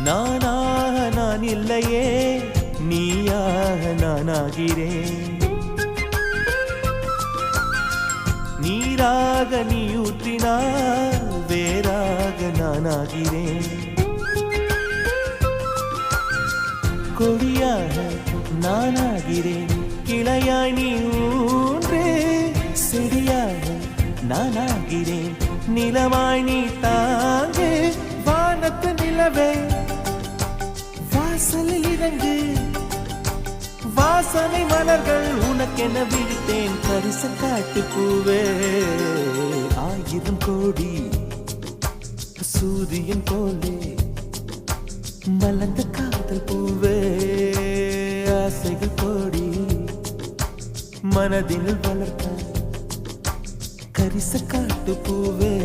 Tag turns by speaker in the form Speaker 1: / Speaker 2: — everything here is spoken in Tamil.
Speaker 1: நானாக நான் இல்லையே, நீயாக நானாகிறேன். நீராக நீ ஊற்றினால் வேறாக நானாகிறேன். கொடியாக நானாகிறேன், கிளையாய் நீ ஊன்றே. செடியாக நானாகிறேன், நிலமாய் நீ தாங்கே. வானத்து நிலவே வாசலில் இறங்கு, வாசனை மலர்கள் உனக்கென விழித்தேன். பரிசு காட்டு பூவே, 1000 கோடி சூரியன் போலே மலர்ந்த காதல் பூவே. ஆசைகள் கோடி மனதில் வளர்த்த கரிச காட்டு பூவே.